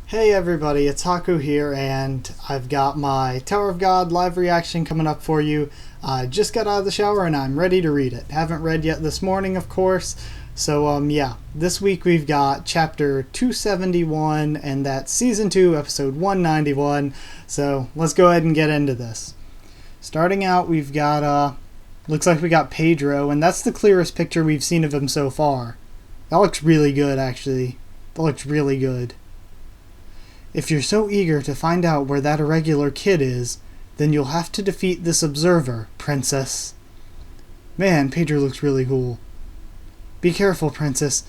Hey everybody, it's Haku here, and I've got my Tower of God live reaction coming up for you. I just got out of the shower and I'm ready to read it. Haven't read yet this morning, of course. So, this week we've got chapter 271, and that's season 2, episode 191. So, let's go ahead and get into this. Starting out, we've got, looks like we got Pedro, and that's the clearest picture we've seen of him so far. That looks really good, actually. That looks really good. If you're so eager to find out where that irregular kid is, then you'll have to defeat this observer, princess. Man, Pedro looks really cool. Be careful, princess.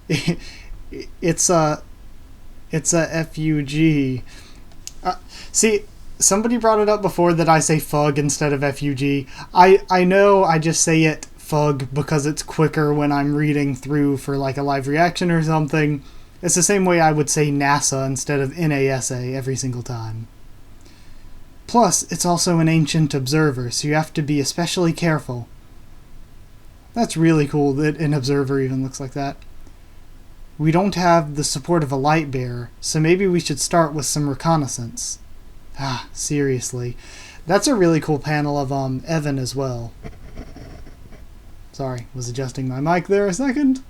It's a FUG. See, somebody brought it up before that I say fug instead of FUG. I know I just say it fug because it's quicker when I'm reading through for like a live reaction or something. It's the same way I would say NASA instead of NASA every single time. Plus, it's also an ancient observer, so you have to be especially careful. That's really cool that an observer even looks like that. We don't have the support of a light bearer, so maybe we should start with some reconnaissance. Seriously. That's a really cool panel of Evan as well. Sorry, was adjusting my mic there a second.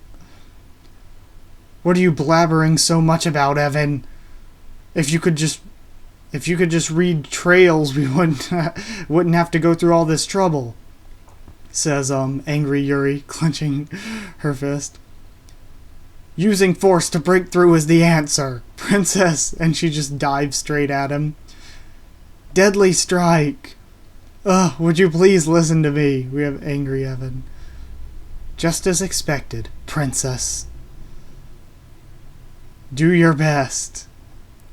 What are you blabbering so much about, Evan? If you could just read trails, we wouldn't have to go through all this trouble. Says angry Yuri, clenching her fist. Using force to break through is the answer, princess, and she just dives straight at him. Deadly strike. Would you please listen to me? We have angry Evan. Just as expected, princess. Do your best.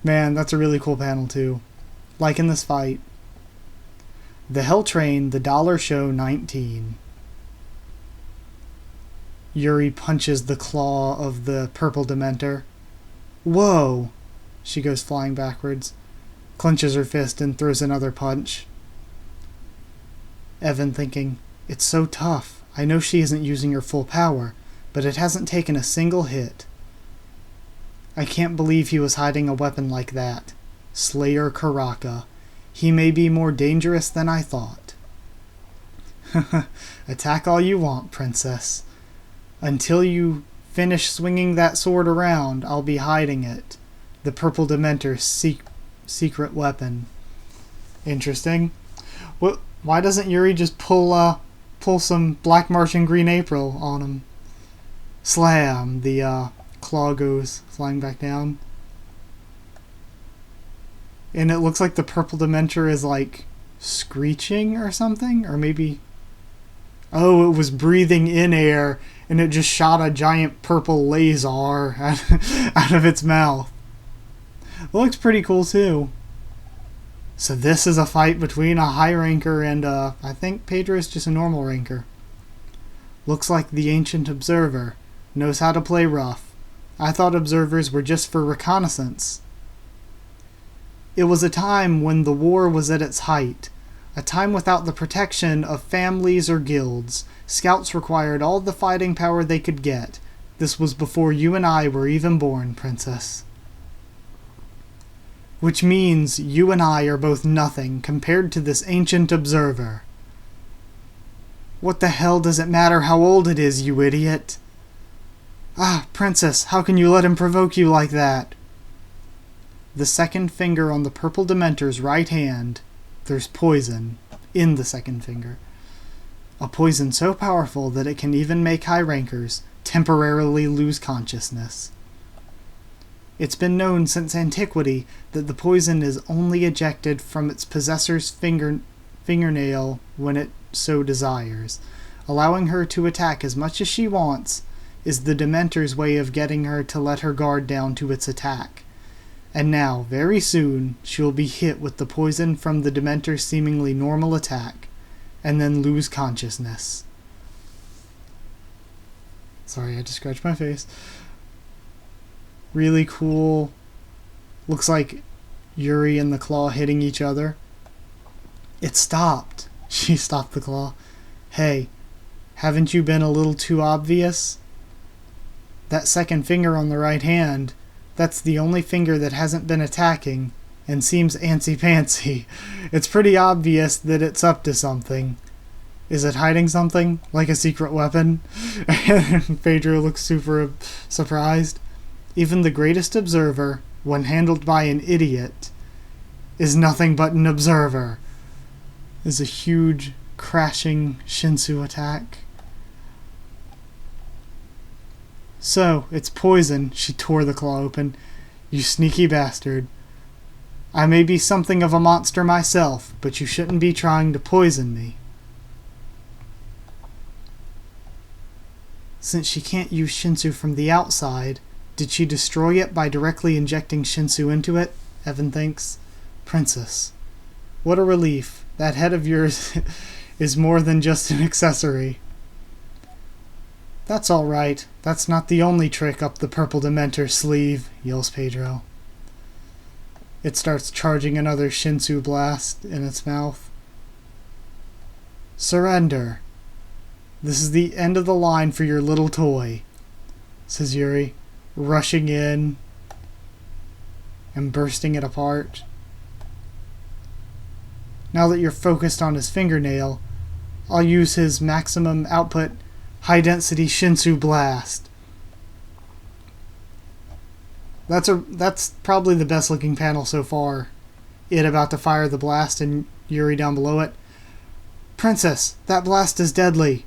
Man, that's a really cool panel too. Like in this fight. The Hell Train, the Dollar Show 19. Yuri punches the claw of the purple Dementor. Whoa! She goes flying backwards, clenches her fist and throws another punch. Evan thinking, it's so tough. I know she isn't using her full power, but it hasn't taken a single hit. I can't believe he was hiding a weapon like that. Slayer Karaka. He may be more dangerous than I thought. Attack all you want, princess. Until you finish swinging that sword around, I'll be hiding it. The purple Dementor's secret weapon. Interesting. Why doesn't Yuri just pull some Black Martian Green April on him? Slam! The claw goes flying back down. And it looks like the purple Dementor is like screeching or something, or maybe... Oh, it was breathing in air and it just shot a giant purple laser out of its mouth. It looks pretty cool too. So this is a fight between a high ranker and I think Pedro is just a normal ranker. Looks like the ancient observer knows how to play rough. I thought observers were just for reconnaissance. It was a time when the war was at its height, a time without the protection of families or guilds. Scouts required all the fighting power they could get. This was before you and I were even born, princess. Which means you and I are both nothing compared to this ancient observer. What the hell does it matter how old it is, you idiot? Princess, how can you let him provoke you like that? The second finger on the purple Dementor's right hand, there's poison in the second finger. A poison so powerful that it can even make high rankers temporarily lose consciousness. It's been known since antiquity that the poison is only ejected from its possessor's fingernail when it so desires. Allowing her to attack as much as she wants is the Dementor's way of getting her to let her guard down to its attack. And now, very soon, she will be hit with the poison from the Dementor's seemingly normal attack, and then lose consciousness. Sorry, I just scratched my face. Really cool. Looks like Yuri and the claw hitting each other. It stopped. She stopped the claw. Hey, haven't you been a little too obvious? That second finger on the right hand, That's the only finger that hasn't been attacking and seems antsy-pantsy. It's pretty obvious that it's up to something. Is it hiding something? Like a secret weapon? And Pedro looks super surprised. Even the greatest observer, when handled by an idiot, is nothing but an observer. Is a huge, crashing Shinsu attack. So, it's poison. She tore the claw open. You sneaky bastard. I may be something of a monster myself, but you shouldn't be trying to poison me. Since she can't use Shinsu from the outside, did she destroy it by directly injecting Shinsu into it? Evan thinks. Princess. What a relief. That head of yours is more than just an accessory. That's all right. That's not the only trick up the purple Dementor's sleeve, yells Pedro. It starts charging another Shinsu blast in its mouth. Surrender. This is the end of the line for your little toy, says Yuri, rushing in and bursting it apart. Now that you're focused on his fingernail, I'll use his maximum output high-density Shinsu blast. That's probably the best looking panel so far. It about to fire the blast and Yuri down below it. Princess, that blast is deadly.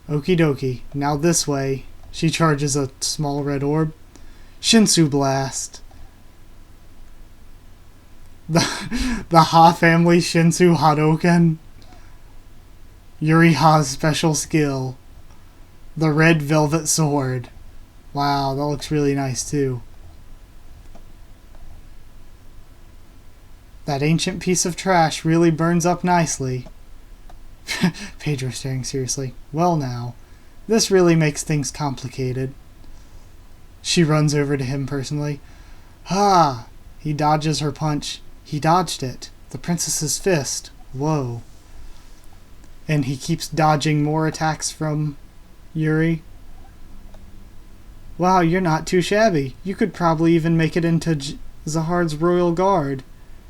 Okie dokie, now this way. She charges a small red orb. Shinsu blast. The Ha family Shinsu Hadoken. Yuri Ha's special skill. The red velvet sword. Wow, that looks really nice too. That ancient piece of trash really burns up nicely. Pedro staring seriously. Well now, this really makes things complicated. She runs over to him personally. Ha! He dodges her punch. He dodged it. The princess's fist. Whoa. And he keeps dodging more attacks from Yuri. Wow, you're not too shabby. You could probably even make it into Zahar's royal guard.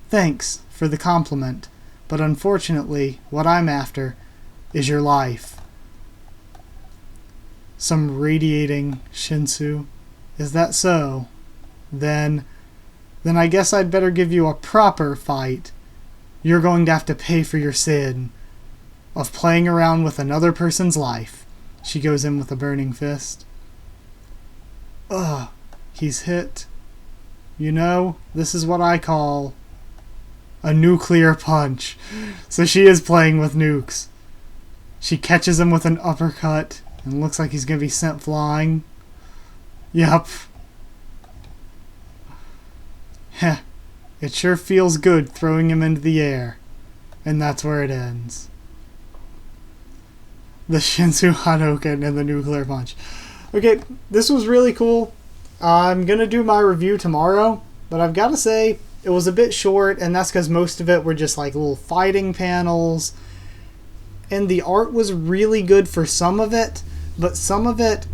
Thanks for the compliment, but unfortunately, what I'm after is your life. Some radiating Shinsu. Is that so? Then I guess I'd better give you a proper fight. You're going to have to pay for your sin of playing around with another person's life. She goes in with a burning fist. Ugh, he's hit. You know, this is what I call a nuclear punch. So she is playing with nukes. She catches him with an uppercut and looks like he's going to be sent flying. Yep. Heh. It sure feels good throwing him into the air. And that's where it ends. The Shinsu Hadoken and the nuclear punch. Okay, this was really cool. I'm going to do my review tomorrow, but I've got to say, it was a bit short, and that's because most of it were just like little fighting panels. And the art was really good for some of it, but some of it,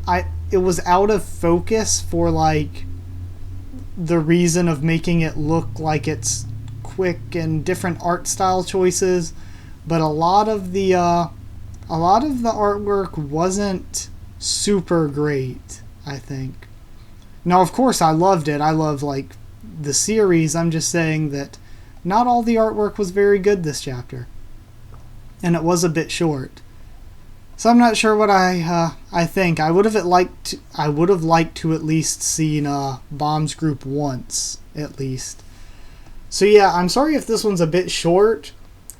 it was out of focus for like the reason of making it look like it's quick and different art style choices. But a lot of the artwork wasn't super great, I think. Now, of course, I loved it. I love like the series. I'm just saying that not all the artwork was very good this chapter, and it was a bit short. So I'm not sure what I think. I would have liked to at least seen Bomb's group once at least. So yeah, I'm sorry if this one's a bit short,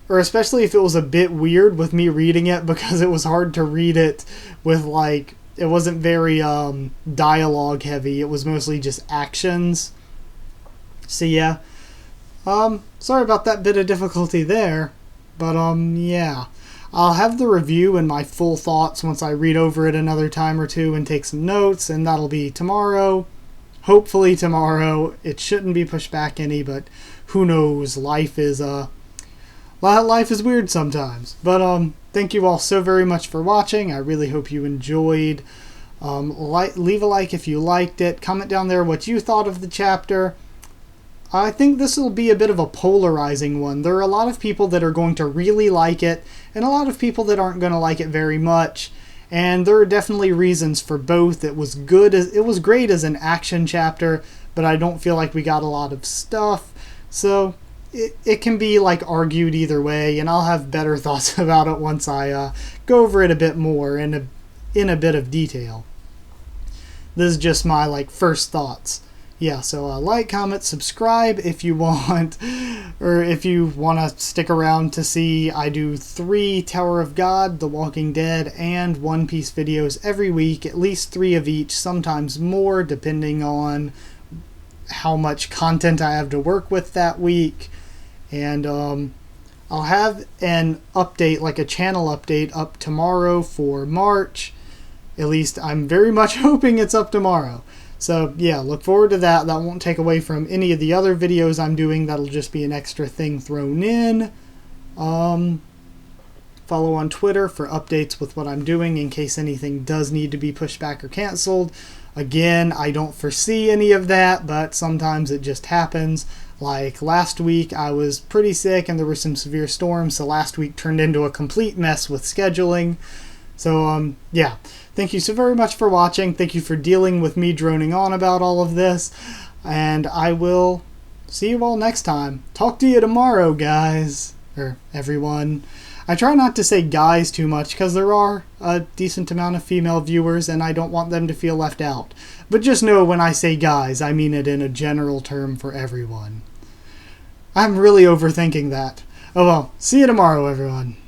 or especially if it was a bit weird with me reading it, because it was hard to read it with like, it wasn't very dialogue heavy. It was mostly just actions. So yeah, sorry about that bit of difficulty there, but yeah, I'll have the review and my full thoughts once I read over it another time or two and take some notes, and that'll be tomorrow. Hopefully tomorrow. It shouldn't be pushed back any, but who knows? Life is weird sometimes. But thank you all so very much for watching. I really hope you enjoyed Leave a like if you liked it. Comment down there what you thought of the chapter. I think this will be a bit of a polarizing one. There are a lot of people that are going to really like it, and a lot of people that aren't going to like it very much. And there are definitely reasons for both. It was great as an action chapter, but I don't feel like we got a lot of stuff. So it can be like argued either way, and I'll have better thoughts about it once I go over it a bit more in a bit of detail. This is just my like first thoughts. Yeah, so like, comment, subscribe if you want, or if you want to stick around to see I do 3 Tower of God, The Walking Dead, and One Piece videos every week, at least 3 of each, sometimes more, depending on how much content I have to work with that week. And I'll have an update, like a channel update, up tomorrow for March. At least I'm very much hoping it's up tomorrow. So yeah, look forward to that. That won't take away from any of the other videos I'm doing. That'll just be an extra thing thrown in. Follow on Twitter for updates with what I'm doing in case anything does need to be pushed back or canceled. Again, I don't foresee any of that, but sometimes it just happens. Like last week, I was pretty sick and there were some severe storms, so last week turned into a complete mess with scheduling. So, yeah. Thank you so very much for watching. Thank you for dealing with me droning on about all of this. And I will see you all next time. Talk to you tomorrow, guys. Or everyone. I try not to say guys too much because there are a decent amount of female viewers and I don't want them to feel left out. But just know when I say guys, I mean it in a general term for everyone. I'm really overthinking that. Oh well, see you tomorrow, everyone.